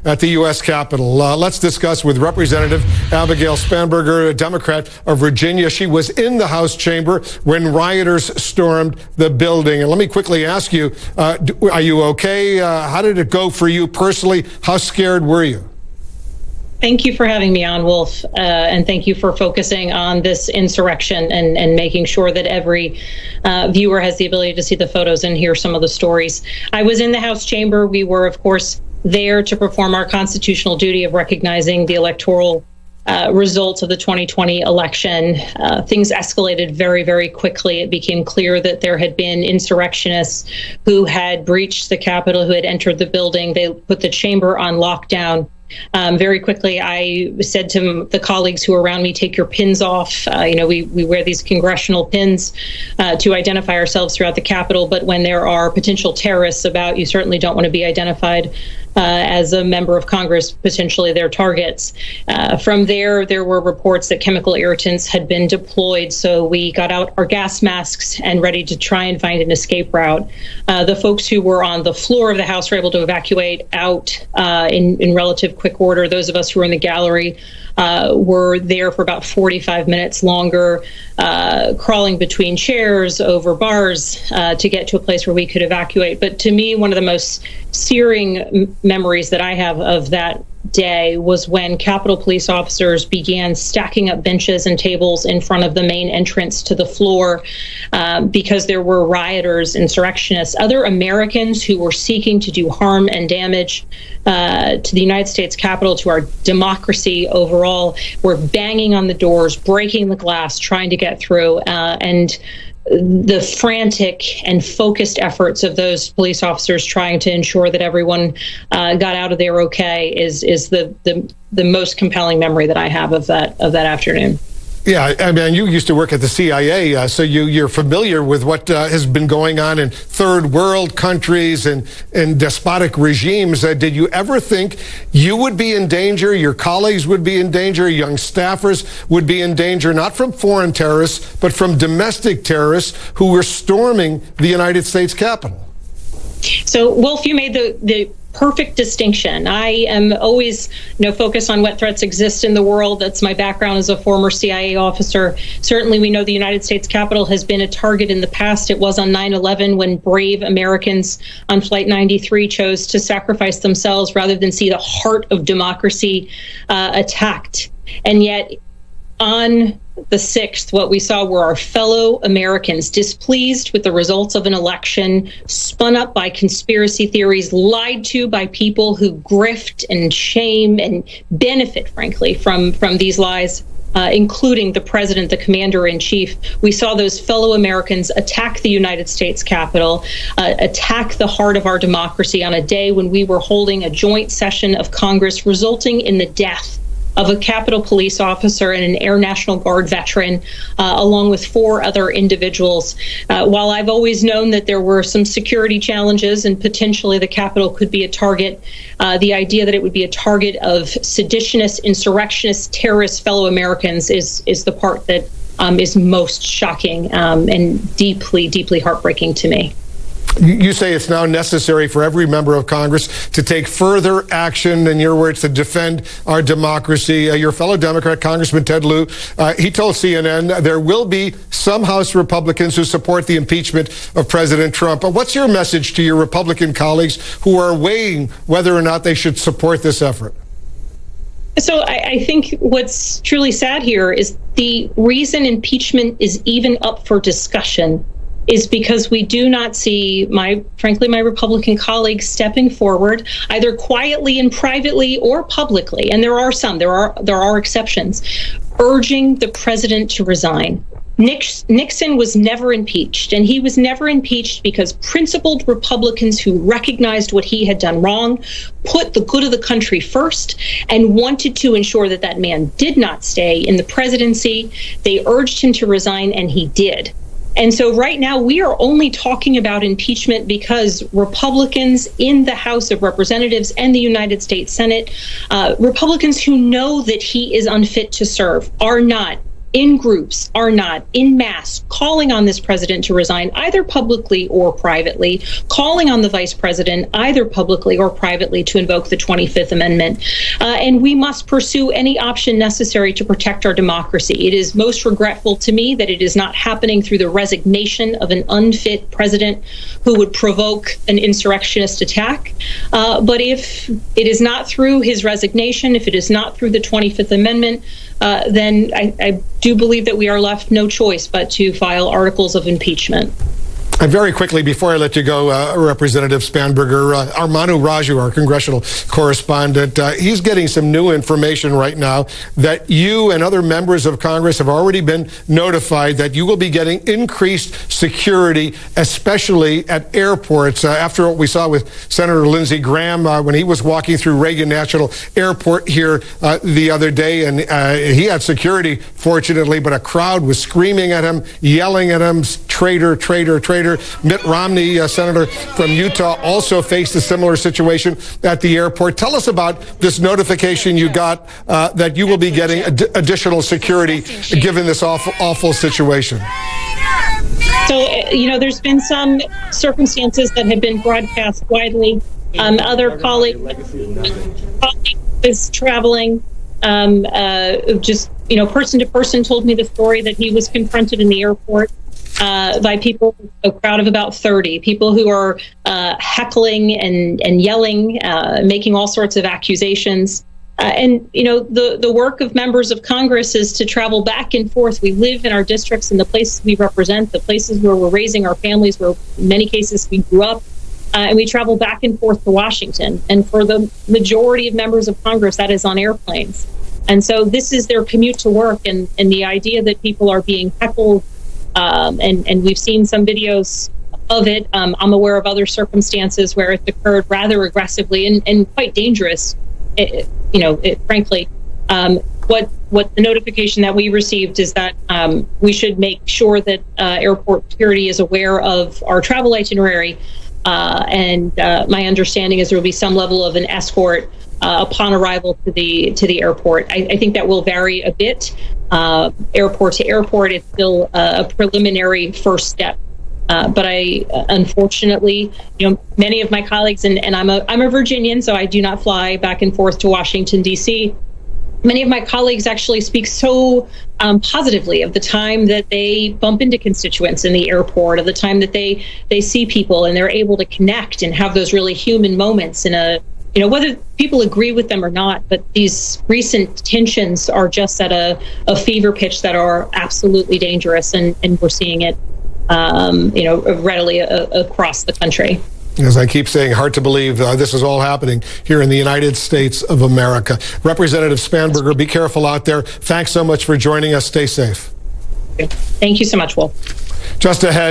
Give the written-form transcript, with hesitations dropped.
at the U.S. Capitol. Let's discuss with Representative Abigail Spanberger, a Democrat of Virginia. She was in the House chamber when rioters stormed the building. And let me quickly ask you, are you okay? How did it go for you personally? How scared were you? Thank you for having me on, Wolf, and thank you for focusing on this insurrection and making sure that every viewer has the ability to see the photos and hear some of the stories. I was in the House chamber. We were, of course, there to perform our constitutional duty of recognizing the electoral results of the 2020 election. Things escalated very, very quickly. It became clear that there had been insurrectionists who had breached the Capitol, who had entered the building. They put the chamber on lockdown. Very quickly, I said to the colleagues who were around me, take your pins off. We wear these congressional pins to identify ourselves throughout the Capitol. But when there are potential terrorists about, you certainly don't want to be identified as a member of Congress, potentially their targets. From there were reports that chemical irritants had been deployed. So we got out our gas masks and ready to try and find an escape route. The folks who were on the floor of the House were able to evacuate out in relative quick order. Those of us who were in the gallery were there for about 45 minutes longer, crawling between chairs, over bars, to get to a place where we could evacuate. But to me, one of the most searing memories that I have of that day was when Capitol police officers began stacking up benches and tables in front of the main entrance to the floor because there were rioters, insurrectionists, other Americans who were seeking to do harm and damage to the United States Capitol, to our democracy overall. Were banging on the doors, breaking the glass, trying to get through, and the frantic and focused efforts of those police officers trying to ensure that everyone got out of there okay is the most compelling memory that I have of that afternoon. Yeah, I mean, you used to work at the CIA, so you're familiar with what has been going on in third world countries and despotic regimes. Did you ever think you would be in danger, your colleagues would be in danger, young staffers would be in danger, not from foreign terrorists, but from domestic terrorists who were storming the United States Capitol? So, Wolf, you made the perfect distinction. I am always, focused on what threats exist in the world. That's my background as a former CIA officer. Certainly, we know the United States Capitol has been a target in the past. It was on 9/11 when brave Americans on Flight 93 chose to sacrifice themselves rather than see the heart of democracy attacked. And yet, on the 6th, what we saw were our fellow Americans displeased with the results of an election, spun up by conspiracy theories, lied to by people who grift and shame and benefit, frankly, from these lies, including the president, the commander-in-chief. We saw those fellow Americans attack the United States Capitol, attack the heart of our democracy on a day when we were holding a joint session of Congress, resulting in the death of a Capitol police officer and an Air National Guard veteran, along with 4 other individuals. While I've always known that there were some security challenges and potentially the Capitol could be a target, the idea that it would be a target of seditionists, insurrectionists, terrorists, fellow Americans is the part that is most shocking and deeply, deeply heartbreaking to me. You say it's now necessary for every member of Congress to take further action, in your words, to defend our democracy. Your fellow Democrat, Congressman Ted Lieu, he told CNN there will be some House Republicans who support the impeachment of President Trump. But what's your message to your Republican colleagues who are weighing whether or not they should support this effort? So I think what's truly sad here is the reason impeachment is even up for discussion is because we do not see my Republican colleagues stepping forward, either quietly and privately or publicly, and there are exceptions, urging the president to resign. Nixon was never impeached, and he was never impeached because principled Republicans who recognized what he had done wrong, put the good of the country first, and wanted to ensure that that man did not stay in the presidency. They urged him to resign, and he did. And so right now we are only talking about impeachment because Republicans in the House of Representatives and the United States Senate, Republicans who know that he is unfit to serve, are not in groups are not en masse calling on this president to resign, either publicly or privately, calling on the vice president, either publicly or privately, to invoke the 25th Amendment. And we must pursue any option necessary to protect our democracy. It is most regretful to me that it is not happening through the resignation of an unfit president who would provoke an insurrectionist attack. But if it is not through his resignation, if it is not through the 25th Amendment, then I do believe that we are left no choice but to file articles of impeachment. And very quickly, before I let you go, Representative Spanberger, Armanu Raju, our congressional correspondent, he's getting some new information right now that you and other members of Congress have already been notified that you will be getting increased security, especially at airports, after what we saw with Senator Lindsey Graham when he was walking through Reagan National Airport here the other day. And he had security, fortunately, but a crowd was screaming at him, yelling at him, traitor, traitor, traitor. Mitt Romney, senator from Utah, also faced a similar situation at the airport. Tell us about this notification you got that you will be getting additional security given this awful situation. So, there's been some circumstances that have been broadcast widely. Other colleagues is traveling, just, person to person told me the story that he was confronted in the airport by people, a crowd of about 30 people who are heckling and yelling, making all sorts of accusations. The work of members of Congress is to travel back and forth. We live in our districts and the places we represent, the places where we're raising our families, where in many cases we grew up, and we travel back and forth to Washington. And for the majority of members of Congress, that is on airplanes. And so this is their commute to work, and the idea that people are being heckled, and we've seen some videos of it. I'm aware of other circumstances where it's occurred rather aggressively and quite dangerous. Frankly, what the notification that we received is that we should make sure that airport security is aware of our travel itinerary. And my understanding is there will be some level of an escort upon arrival to the airport. I think that will vary a bit. Airport to airport, it's still a preliminary first step. But I, unfortunately, many of my colleagues, and I'm a Virginian, so I do not fly back and forth to Washington, D.C. Many of my colleagues actually speak so positively of the time that they bump into constituents in the airport, of the time that they see people and they're able to connect and have those really human moments in a, whether people agree with them or not, but these recent tensions are just at a fever pitch that are absolutely dangerous, and we're seeing it, readily across the country. As I keep saying, hard to believe this is all happening here in the United States of America. Representative Spanberger, be careful out there. Thanks so much for joining us. Stay safe. Thank you so much, Wolf. Just ahead.